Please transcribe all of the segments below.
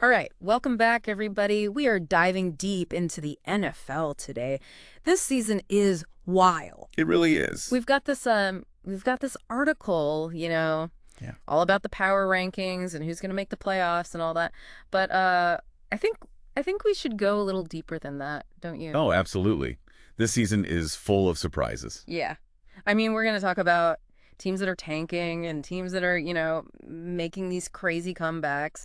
All right, welcome back, everybody. We are diving deep into the NFL today. This season is wild. It really is. We've got this article, Yeah. all about the power rankings and who's going to make the playoffs and all that. But I think I think we should go a little deeper than that, don't you? Oh, absolutely. This season is full of surprises. Yeah. I mean, we're going to talk about teams that are tanking and teams that are, making these crazy comebacks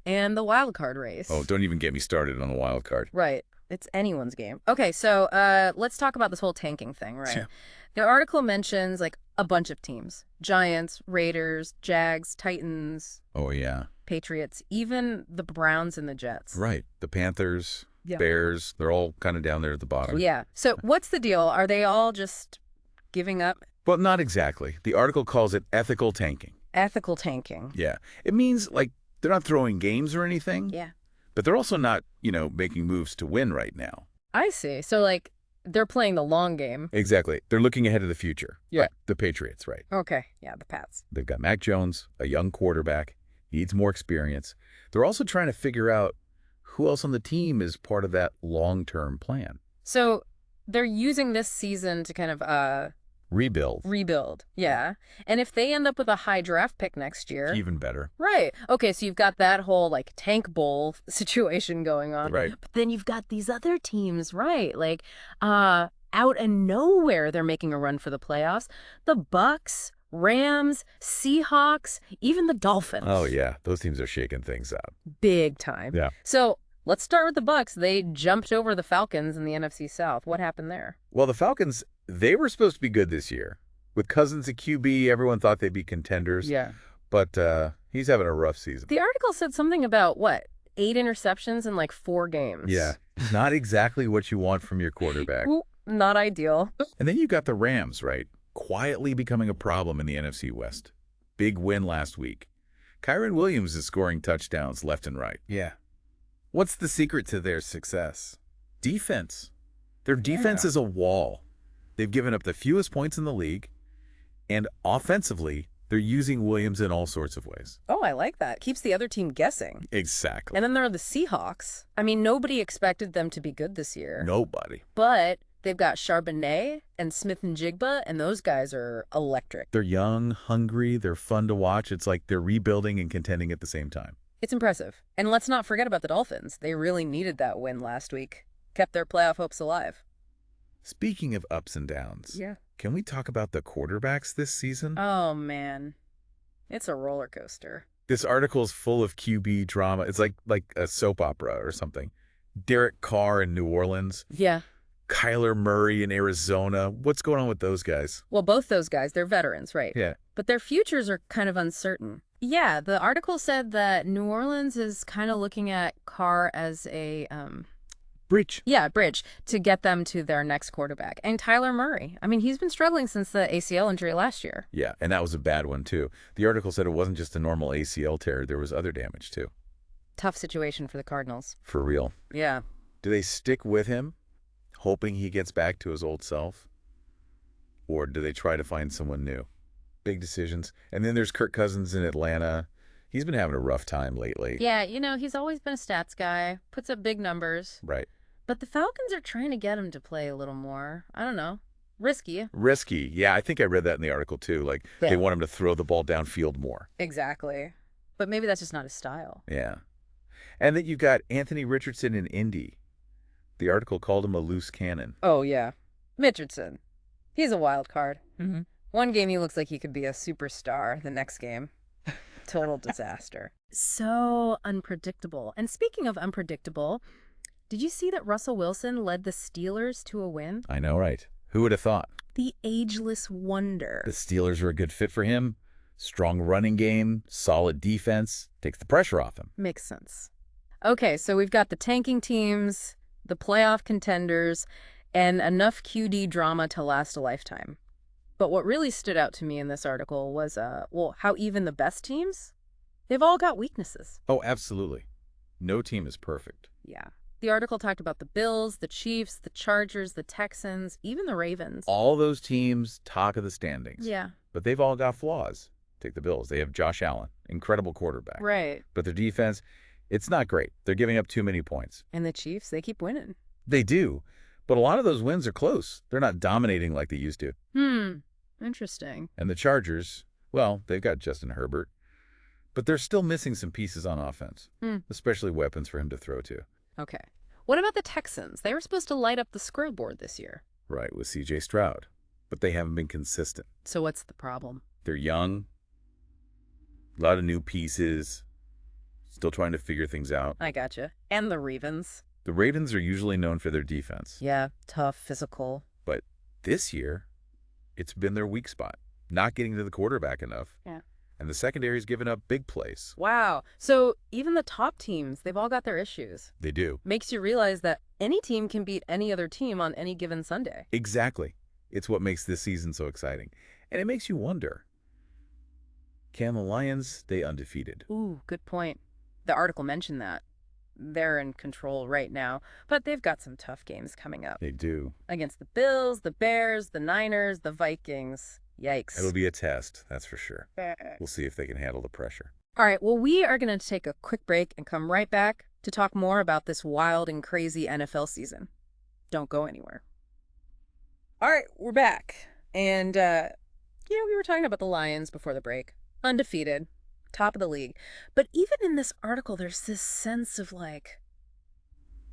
and the wild card race. Oh, don't even get me started on the wild card. Right. It's anyone's game. Okay, so let's talk about this whole tanking thing, right? Yeah. The article mentions like a bunch of teams. Giants, Raiders, Jags, Titans, Oh, yeah. Patriots, even the Browns and the Jets. Right. The Panthers, Yeah. Bears, they're all kind of down there at the bottom. Yeah. So what's the deal? Are they all just giving up? Well, not exactly. The article calls it ethical tanking. Ethical tanking. Yeah. It means, like, they're not throwing games or anything, Yeah. but they're also not, making moves to win right now. I see. So like they're playing the long game. Exactly. They're looking ahead to the future. Yeah. Like the Patriots, right? Okay. Yeah, the Pats. They've got Mac Jones, a young quarterback, needs more experience. They're also trying to figure out who else on the team is part of that long-term plan. So they're using this season to kind of Rebuild. rebuild. Yeah. And if they end up with a high draft pick next year. Even better. Right. Okay, so you've got that whole like tank bowl situation going on. Right. But then you've got these other teams, right? Like out of nowhere they're making a run for the playoffs. The Bucks, Rams, Seahawks, even the Dolphins. Oh, yeah. Those teams are shaking things up. Big time. Yeah. So let's start with the Bucks. They jumped over the Falcons in the NFC South. What happened there? Well, the Falcons, they were supposed to be good this year. With Cousins at QB, everyone thought they'd be contenders. Yeah. But he's having a rough season. The article said something about, what, 8 interceptions in like 4 games. Yeah. Not exactly what you want from your quarterback. Ooh, not ideal. And then you got the Rams, right? Quietly becoming a problem in the NFC West. Big win last week. Kyron Williams is scoring touchdowns left and right. Yeah. What's the secret to their success? Defense. Their defense is a wall. They've given up the fewest points in the league. And offensively, they're using Williams in all sorts of ways. Oh, I like that. Keeps the other team guessing. Exactly. And then there are the Seahawks. I mean, nobody expected them to be good this year. Nobody. But they've got Charbonnet and Smith and Jigba, and those guys are electric. They're young, hungry, they're fun to watch. It's like they're rebuilding and contending at the same time. It's impressive. And let's not forget about the Dolphins. They really needed that win last week. Kept their playoff hopes alive. Speaking of ups and downs, Yeah. can we talk about the quarterbacks this season? Oh, man. It's a roller coaster. This article's full of QB drama. It's like a soap opera or something. Derek Carr in New Orleans, Yeah. Kyler Murray in Arizona. What's going on with those guys? Well, both those guys, they're veterans, right? Yeah. But their futures are kind of uncertain. Yeah, the article said that New Orleans is kind of looking at Carr as a Breach. bridge to get them to their next quarterback. And Tyler Murray. I mean, he's been struggling since the ACL injury last year. Yeah, and that was a bad one, too. The article said it wasn't just a normal ACL tear. There was other damage, too. Tough situation for the Cardinals. For real. Yeah. Do they stick with him, hoping he gets back to his old self? Or do they try to find someone new? Big decisions. And then there's Kirk Cousins in Atlanta. He's been having a rough time lately. Yeah, he's always been a stats guy, puts up big numbers. Right. But the Falcons are trying to get him to play a little more. I don't know. Risky. Risky. Yeah, I think I read that in the article, too. Like, Yeah. they want him to throw the ball downfield more. Exactly. But maybe that's just not his style. Yeah. And then you've got Anthony Richardson in Indy. The article called him a loose cannon. Oh, yeah. Richardson. He's a wild card. Mm-hmm. One game he looks like he could be a superstar. The next game, total disaster. So unpredictable. And speaking of unpredictable, did you see that Russell Wilson led the Steelers to a win? I know, right? Who would have thought? The ageless wonder. The Steelers are a good fit for him. Strong running game, solid defense, takes the pressure off him. Makes sense. Okay, so we've got the tanking teams, the playoff contenders, and enough QD drama to last a lifetime. But what really stood out to me in this article was, how even the best teams, they've all got weaknesses. Oh, absolutely. No team is perfect. Yeah. The article talked about the Bills, the Chiefs, the Chargers, the Texans, even the Ravens. All those teams talk of the standings. Yeah. But they've all got flaws. Take the Bills. They have Josh Allen, incredible quarterback. Right. But their defense, It's not great. They're giving up too many points. And the Chiefs, they keep winning. They do, but a lot of those wins are close. They're not dominating like they used to. Interesting. And the Chargers, well, they've got Justin Herbert, but they're still missing some pieces on offense, especially weapons for him to throw to. Okay. What about the Texans? They were supposed to light up the scoreboard this year. Right, with C.J. Stroud, but they haven't been consistent. So what's the problem? They're young, a lot of new pieces, still trying to figure things out. I gotcha. And the Ravens. The Ravens are usually known for their defense. Yeah, tough, physical. But this year, it's been their weak spot, not getting to the quarterback enough. Yeah. And the secondary's given up big plays. Wow. So even the top teams, they've all got their issues. They do. Makes you realize that any team can beat any other team on any given Sunday. Exactly. It's what makes this season so exciting. And it makes you wonder, can the Lions stay undefeated? Ooh, good point. The article mentioned that. They're in control right now, but they've got some tough games coming up. They do. Against the Bills, the Bears, the Niners, the Vikings. Yikes. It'll be a test, that's for sure. We'll see if they can handle the pressure. All right, well, we are going to take a quick break and come right back to talk more about this wild and crazy NFL season. Don't go anywhere. All right, we're back. And, we were talking about the Lions before the break. Undefeated, top of the league. But even in this article, there's this sense of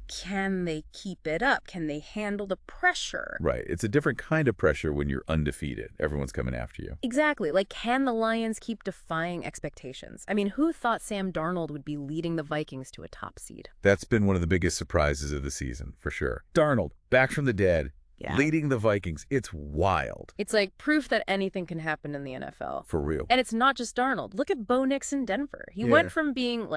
can they keep it up? Can they handle the pressure? Right. It's a different kind of pressure when you're undefeated. Everyone's coming after you. Exactly. Can the Lions keep defying expectations? I mean, who thought Sam Darnold would be leading the Vikings to a top seed? That's been one of the biggest surprises of the season, for sure. Darnold, back from the dead, leading the Vikings. It's wild. It's proof that anything can happen in the NFL. For real. And it's not just Darnold. Look at Bo Nix in Denver. He went from being,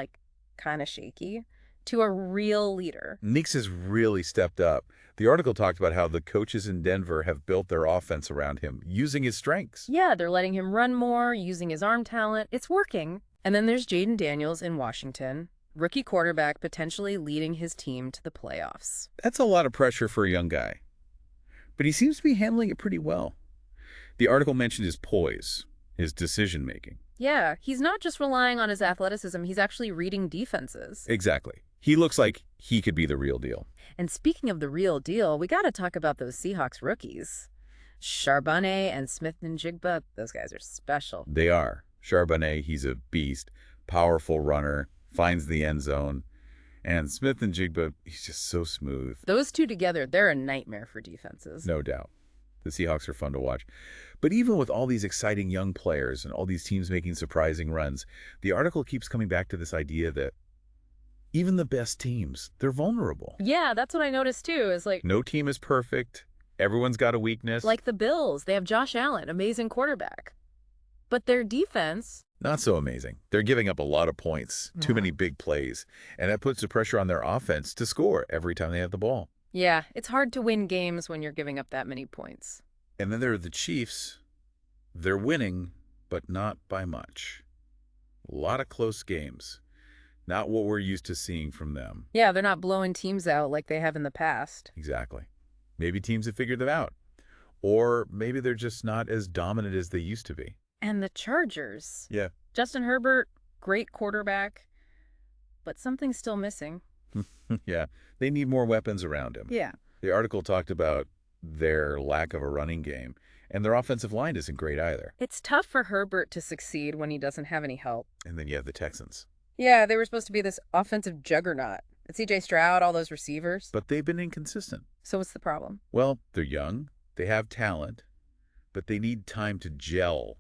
kind of shaky to a real leader. Nix has really stepped up. The article talked about how the coaches in Denver have built their offense around him, using his strengths. Yeah, they're letting him run more, using his arm talent. It's working. And then there's Jaden Daniels in Washington, rookie quarterback potentially leading his team to the playoffs. That's a lot of pressure for a young guy. But he seems to be handling it pretty well. The article mentioned his poise, his decision-making. Yeah, he's not just relying on his athleticism, he's actually reading defenses. Exactly. He looks like he could be the real deal. And speaking of the real deal, we got to talk about those Seahawks rookies. Charbonnet and Smith-Njigba, those guys are special. They are. Charbonnet, he's a beast, powerful runner, finds the end zone. And Smith-Njigba, he's just so smooth. Those two together, they're a nightmare for defenses. No doubt. The Seahawks are fun to watch. But even with all these exciting young players and all these teams making surprising runs, the article keeps coming back to this idea that even the best teams, they're vulnerable. Yeah, that's what I noticed too, is no team is perfect. Everyone's got a weakness. Like the Bills, they have Josh Allen, amazing quarterback. But their defense... Not so amazing. They're giving up a lot of points, too many big plays, and that puts the pressure on their offense to score every time they have the ball. Yeah, it's hard to win games when you're giving up that many points. And then there are the Chiefs. They're winning, but not by much. A lot of close games. Not what we're used to seeing from them. Yeah, they're not blowing teams out like they have in the past. Exactly. Maybe teams have figured them out. Or maybe they're just not as dominant as they used to be. And the Chargers. Yeah. Justin Herbert, great quarterback, but something's still missing. Yeah. They need more weapons around him. Yeah. The article talked about their lack of a running game, and their offensive line isn't great either. It's tough for Herbert to succeed when he doesn't have any help. And then you have the Texans. Yeah, they were supposed to be this offensive juggernaut. And C.J. Stroud, all those receivers. But they've been inconsistent. So what's the problem? Well, they're young, they have talent, but they need time to gel,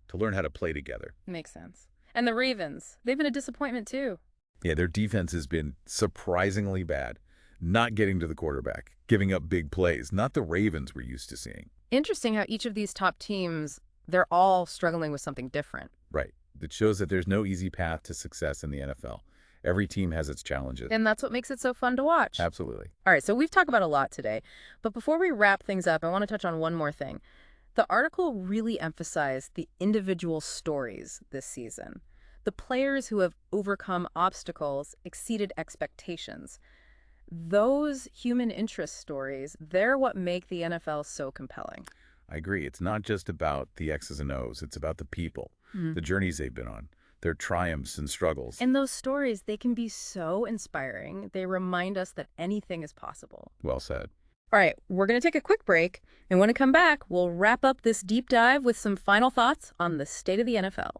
to learn how to play together. Makes sense. And the Ravens, they've been a disappointment too. Yeah, their defense has been surprisingly bad. Not getting to the quarterback, giving up big plays, not the Ravens we're used to seeing. Interesting how each of these top teams, they're all struggling with something different. Right. That shows that there's no easy path to success in the NFL. Every team has its challenges. And that's what makes it so fun to watch. Absolutely. All right, so we've talked about a lot today. But before we wrap things up, I want to touch on one more thing. The article really emphasized the individual stories this season. The players who have overcome obstacles, exceeded expectations. Those human interest stories, they're what make the NFL so compelling. I agree. It's not just about the X's and O's. It's about the people, the journeys they've been on. their triumphs and struggles. And those stories, they can be so inspiring. They remind us that anything is possible. Well said. All right, we're going to take a quick break, and when we come back, we'll wrap up this deep dive with some final thoughts on the state of the NFL.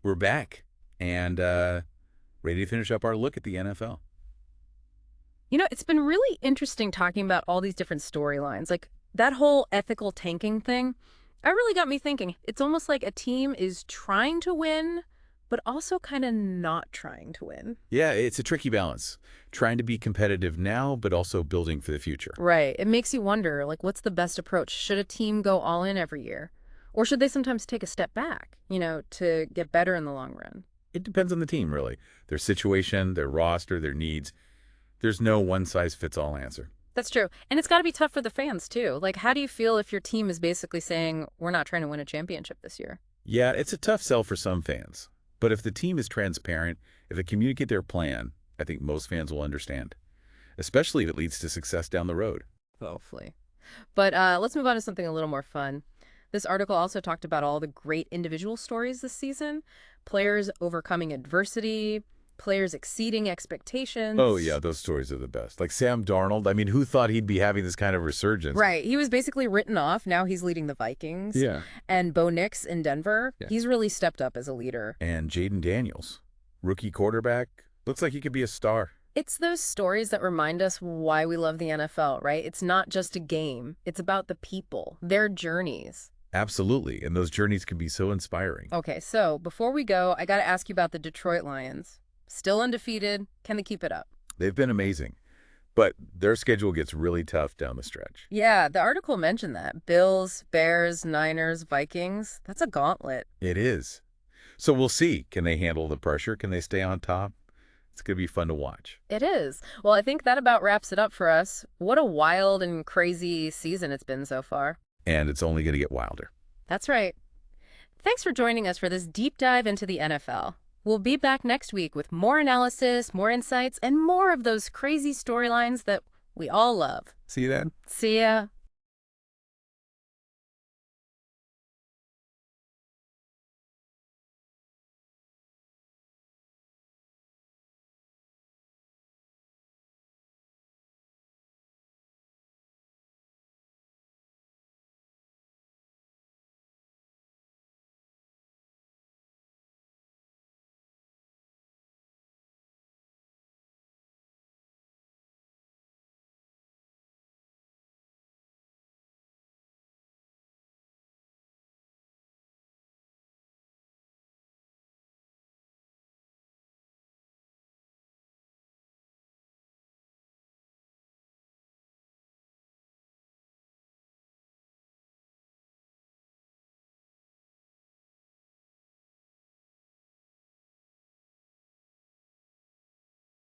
We're back and ready to finish up our look at the NFL. You know, it's been really interesting talking about all these different storylines. Like, that whole ethical tanking thing, that really got me thinking. It's almost like a team is trying to win, but also kind of not trying to win. Yeah, it's a tricky balance. Trying to be competitive now, but also building for the future. Right. It makes you wonder, like, what's the best approach? Should a team go all in every year? Or should they sometimes take a step back, to get better in the long run? It depends on the team, really. Their situation, their roster, their needs. There's no one-size-fits-all answer. That's true. And it's got to be tough for the fans, too. Like, how do you feel if your team is basically saying, we're not trying to win a championship this year? Yeah, it's a tough sell for some fans. But if the team is transparent, if they communicate their plan, I think most fans will understand, especially if it leads to success down the road. Hopefully. But let's move on to something a little more fun. This article also talked about all the great individual stories this season, players overcoming adversity, players exceeding expectations. Oh, yeah, those stories are the best. Like Sam Darnold, I mean, who thought he'd be having this kind of resurgence? Right. He was basically written off. Now he's leading the Vikings. Yeah. And Bo Nix in Denver, Yeah. he's really stepped up as a leader. And Jaden Daniels, rookie quarterback, looks like he could be a star. It's those stories that remind us why we love the NFL, right? It's not just a game. It's about the people, their journeys. Absolutely, and those journeys can be so inspiring. Okay, so before we go, I got to ask you about the Detroit Lions. Still undefeated. Can they keep it up? They've been amazing, but their schedule gets really tough down the stretch. Yeah, the article mentioned that. Bills, Bears, Niners, Vikings. That's a gauntlet. It is. So we'll see. Can they handle the pressure? Can they stay on top? It's going to be fun to watch. It is. Well, I think that about wraps it up for us. What a wild and crazy season it's been so far. And it's only going to get wilder. That's right. Thanks for joining us for this deep dive into the NFL. We'll be back next week with more analysis, more insights, and more of those crazy storylines that we all love. See you then. See ya.